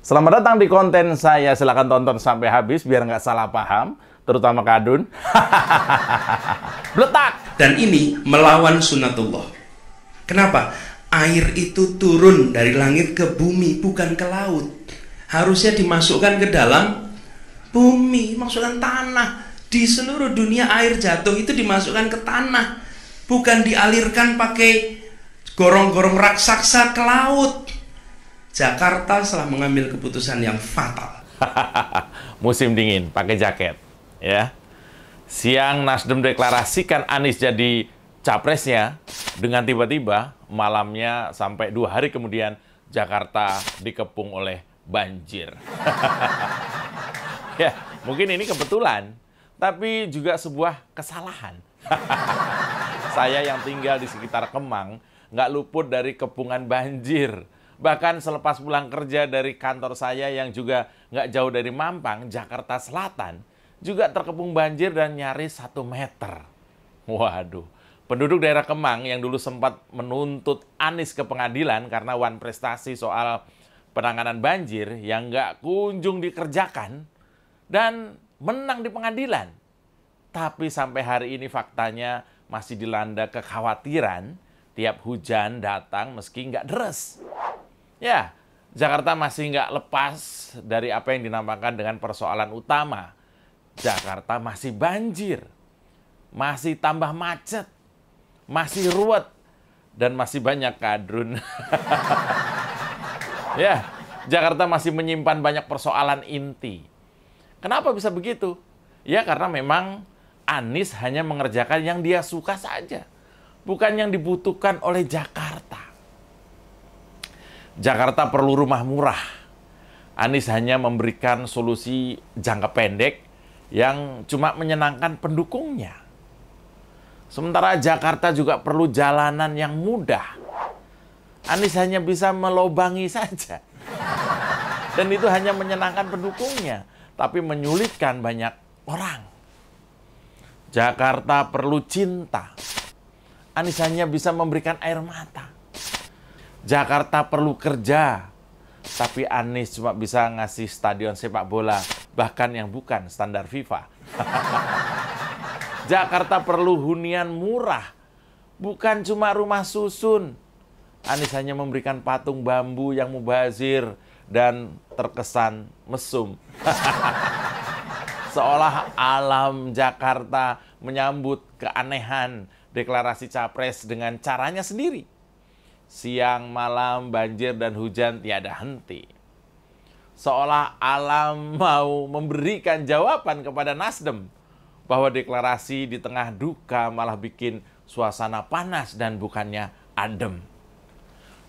Selamat datang di konten saya. Silahkan tonton sampai habis biar nggak salah paham, terutama Kak Adun. Bletak! Dan ini melawan sunnatullah. Kenapa? Air itu turun dari langit ke bumi, bukan ke laut. Harusnya dimasukkan ke dalam bumi, masukkan tanah. Di seluruh dunia air jatuh itu dimasukkan ke tanah, bukan dialirkan pakai gorong-gorong raksasa ke laut. Jakarta telah mengambil keputusan yang fatal. Musim dingin, pakai jaket, ya. Siang Nasdem deklarasikan Anies jadi capresnya, dengan tiba-tiba malamnya sampai 2 hari kemudian Jakarta dikepung oleh banjir. Ya, mungkin ini kebetulan, tapi juga sebuah kesalahan. Saya yang tinggal di sekitar Kemang nggak luput dari kepungan banjir. Bahkan selepas pulang kerja dari kantor saya yang juga nggak jauh dari Mampang, Jakarta Selatan, juga terkepung banjir dan nyaris 1 meter. Waduh, penduduk daerah Kemang yang dulu sempat menuntut Anies ke pengadilan karena wan prestasi soal penanganan banjir yang nggak kunjung dikerjakan dan menang di pengadilan. Tapi sampai hari ini faktanya masih dilanda kekhawatiran tiap hujan datang meski nggak deres. Ya, Jakarta masih nggak lepas dari apa yang dinamakan dengan persoalan utama. Jakarta masih banjir, masih tambah macet, masih ruwet, dan masih banyak kadrun. Ya, Jakarta masih menyimpan banyak persoalan inti. Kenapa bisa begitu? Ya, karena memang Anies hanya mengerjakan yang dia suka saja, bukan yang dibutuhkan oleh Jakarta. Jakarta perlu rumah murah. Anies hanya memberikan solusi jangka pendek yang cuma menyenangkan pendukungnya. Sementara Jakarta juga perlu jalanan yang mudah. Anies hanya bisa melobangi saja. Dan itu hanya menyenangkan pendukungnya, tapi menyulitkan banyak orang. Jakarta perlu cinta. Anies hanya bisa memberikan air mata. Jakarta perlu kerja, tapi Anies cuma bisa ngasih stadion sepak bola, bahkan yang bukan standar FIFA. Jakarta perlu hunian murah, bukan cuma rumah susun. Anies hanya memberikan patung bambu yang mubazir dan terkesan mesum. Seolah alam Jakarta menyambut keanehan deklarasi capres dengan caranya sendiri. Siang, malam, banjir, dan hujan tiada henti. Seolah alam mau memberikan jawaban kepada Nasdem bahwa deklarasi di tengah duka malah bikin suasana panas dan bukannya adem.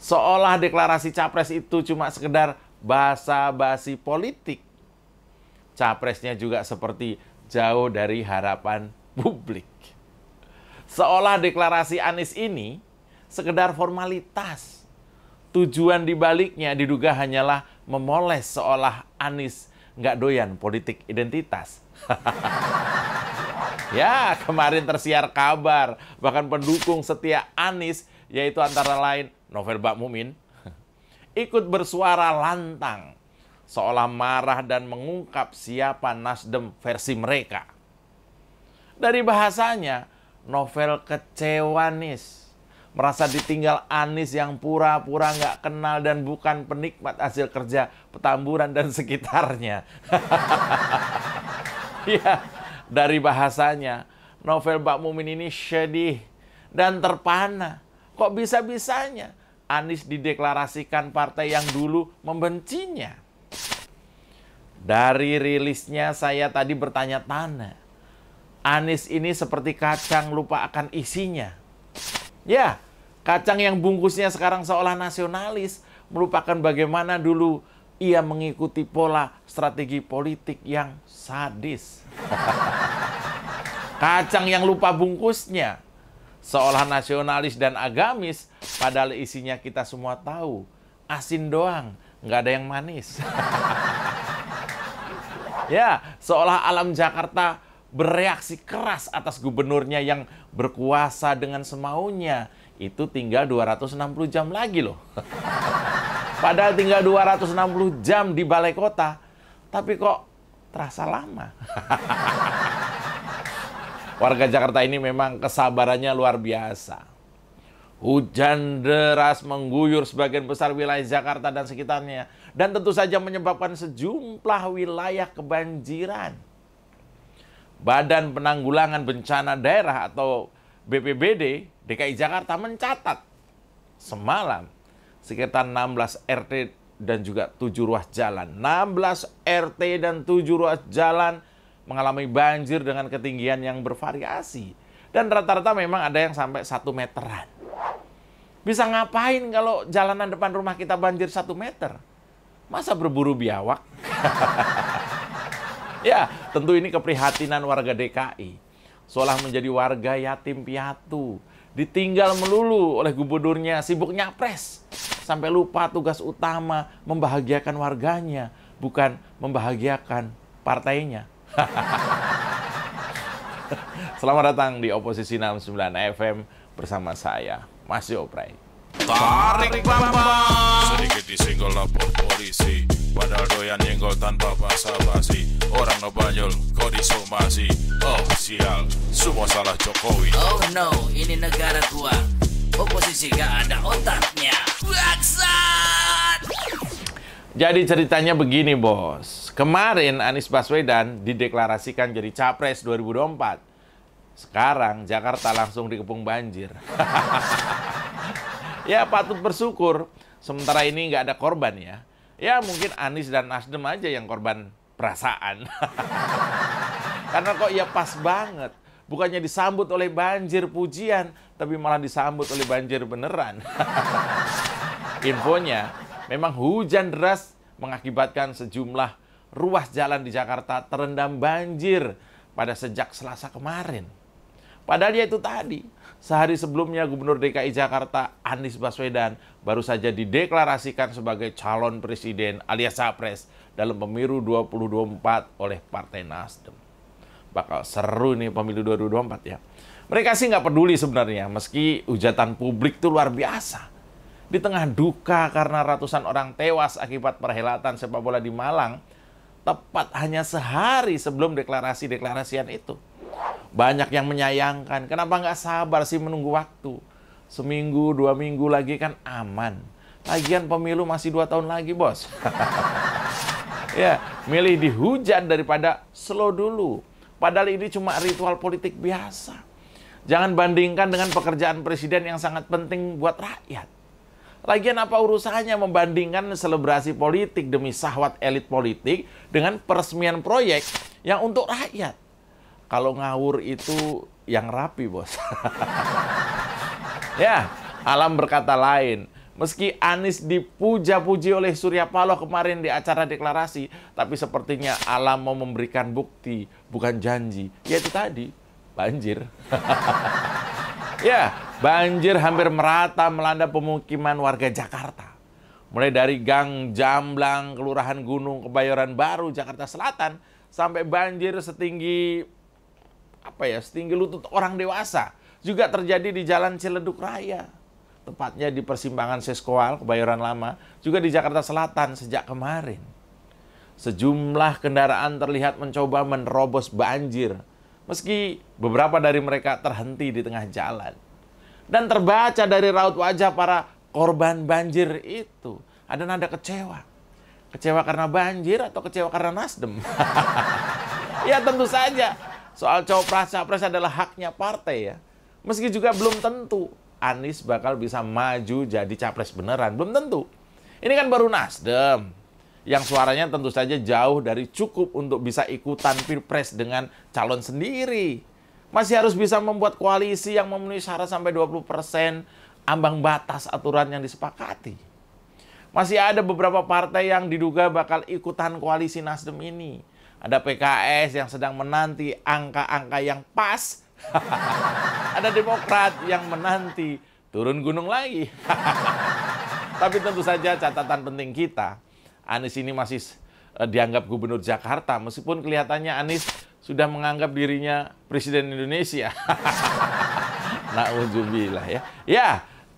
Seolah deklarasi capres itu cuma sekedar basa-basi politik. Capresnya juga seperti jauh dari harapan publik. Seolah deklarasi Anies ini sekedar formalitas. Tujuan dibaliknya diduga hanyalah memoles seolah Anies nggak doyan politik identitas. Ya, kemarin tersiar kabar, bahkan pendukung setia Anies, yaitu antara lain Novel Bakmumin, ikut bersuara lantang, seolah marah dan mengungkap siapa Nasdem versi mereka. Dari bahasanya, Novel kecewa nis, merasa ditinggal Anies yang pura-pura nggak kenal dan bukan penikmat hasil kerja Petamburan dan sekitarnya. Ya, dari bahasanya, Novel Bakmumin ini sedih dan terpana. Kok bisa-bisanya Anies dideklarasikan partai yang dulu membencinya? Dari rilisnya saya tadi bertanya-tanya, Anies ini seperti kacang lupa akan isinya. Ya, kacang yang bungkusnya sekarang seolah nasionalis, merupakan bagaimana dulu ia mengikuti pola strategi politik yang sadis. Kacang yang lupa bungkusnya, seolah nasionalis dan agamis, padahal isinya kita semua tahu, asin doang, nggak ada yang manis. Ya, seolah alam Jakarta bereaksi keras atas gubernurnya yang berkuasa dengan semaunya. Itu tinggal 260 jam lagi loh. Padahal tinggal 260 jam di balai kota, tapi kok terasa lama. Warga Jakarta ini memang kesabarannya luar biasa. Hujan deras mengguyur sebagian besar wilayah Jakarta dan sekitarnya, dan tentu saja menyebabkan sejumlah wilayah kebanjiran. Badan Penanggulangan Bencana Daerah atau BPBD DKI Jakarta mencatat semalam sekitar 16 RT dan juga 7 ruas jalan. 16 RT dan 7 ruas jalan mengalami banjir dengan ketinggian yang bervariasi. Dan rata-rata memang ada yang sampai 1 meteran. Bisa ngapain kalau jalanan depan rumah kita banjir 1 meter? Masa berburu biawak? Ya, tentu ini keprihatinan warga DKI. Seolah menjadi warga yatim piatu. Ditinggal melulu oleh gubernurnya, sibuk nyapres. Sampai lupa tugas utama membahagiakan warganya, bukan membahagiakan partainya. Selamat datang di Oposisi 69 FM bersama saya, Mas Yopray. Tarik bambang, sedikit disenggol lapor polisi, padahal doyan nyenggol tanpa basa-basi. Orang ngebanyol, kok disomasi. Oh sial, semua salah Jokowi. Oh no, ini negara gua. Oposisi gak ada otaknya. Bangsat! Jadi ceritanya begini, bos. Kemarin Anies Baswedan dideklarasikan jadi Capres 2024. Sekarang Jakarta langsung dikepung banjir. Ya patut bersyukur. Sementara ini nggak ada korban ya. Ya mungkin Anies dan Nasdem aja yang korban perasaan. Karena kok ya pas banget. Bukannya disambut oleh banjir pujian, tapi malah disambut oleh banjir beneran. Infonya, memang hujan deras mengakibatkan sejumlah ruas jalan di Jakarta terendam banjir pada sejak Selasa kemarin. Padahal ya itu tadi, sehari sebelumnya Gubernur DKI Jakarta Anies Baswedan baru saja dideklarasikan sebagai calon presiden alias Capres dalam pemilu 2024 oleh Partai Nasdem. Bakal seru nih pemilu 2024 ya. Mereka sih nggak peduli sebenarnya, meski hujatan publik itu luar biasa. Di tengah duka karena ratusan orang tewas akibat perhelatan sepak bola di Malang, tepat hanya sehari sebelum deklarasi-deklarasian itu. Banyak yang menyayangkan, kenapa nggak sabar sih menunggu waktu? Seminggu, 2 minggu lagi kan aman. Lagian pemilu masih 2 tahun lagi, bos. Ya, milih dihujat daripada slow dulu. Padahal ini cuma ritual politik biasa. Jangan bandingkan dengan pekerjaan presiden yang sangat penting buat rakyat. Lagian apa urusannya membandingkan selebrasi politik demi syahwat elit politik dengan peresmian proyek yang untuk rakyat? Kalau ngawur itu yang rapi, bos. Ya, alam berkata lain. Meski Anies dipuja-puji oleh Surya Paloh kemarin di acara deklarasi, tapi sepertinya alam mau memberikan bukti, bukan janji. Yaitu tadi, banjir. Ya, banjir hampir merata melanda pemukiman warga Jakarta. Mulai dari Gang Jamblang, Kelurahan Gunung, Kebayoran Baru, Jakarta Selatan, sampai banjir setinggi lutut orang dewasa. Juga terjadi di Jalan Ciledug Raya. Tepatnya di persimpangan Seskoal, Kebayoran Lama, juga di Jakarta Selatan sejak kemarin. Sejumlah kendaraan terlihat mencoba menerobos banjir, meski beberapa dari mereka terhenti di tengah jalan. Dan terbaca dari raut wajah para korban banjir itu, ada nada kecewa. Kecewa karena banjir atau kecewa karena Nasdem? Ya tentu saja, soal capres adalah haknya partai ya. Meski juga belum tentu Anies bakal bisa maju jadi capres beneran, belum tentu. Ini kan baru Nasdem, yang suaranya tentu saja jauh dari cukup untuk bisa ikutan pilpres dengan calon sendiri. Masih harus bisa membuat koalisi yang memenuhi syarat sampai 20% ambang batas aturan yang disepakati. Masih ada beberapa partai yang diduga bakal ikutan koalisi Nasdem ini. Ada PKS yang sedang menanti angka-angka yang pas. Ada Demokrat yang menanti turun gunung lagi. Tapi tentu saja catatan penting kita, Anies ini masih dianggap gubernur Jakarta, meskipun kelihatannya Anies sudah menganggap dirinya presiden Indonesia. Na'udzubillah ya. Ya,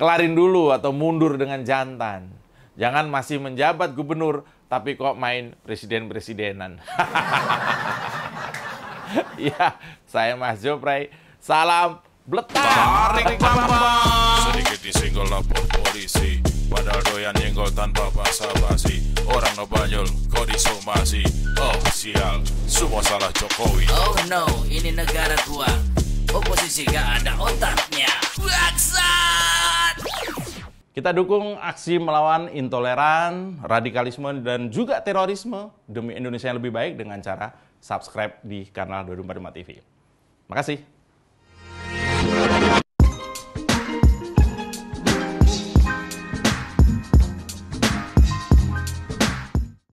kelarin dulu atau mundur dengan jantan. Jangan masih menjabat gubernur, tapi kok main presiden-presidenan. Ya, saya Mas Jopray. Salam Bletar. Tarik Bambang. Sedikit disenggol lapor polisi, padahal doyan nyenggol tanpa basa-basi. Orang ngebanyol kok disomasi. Oh sial, semua salah Jokowi. Oh no, ini negara gua. Oposisi gak ada otaknya. Bangsat! Kita dukung aksi melawan intoleran, radikalisme, dan juga terorisme demi Indonesia yang lebih baik dengan cara subscribe di kanal 245 TV. Makasih.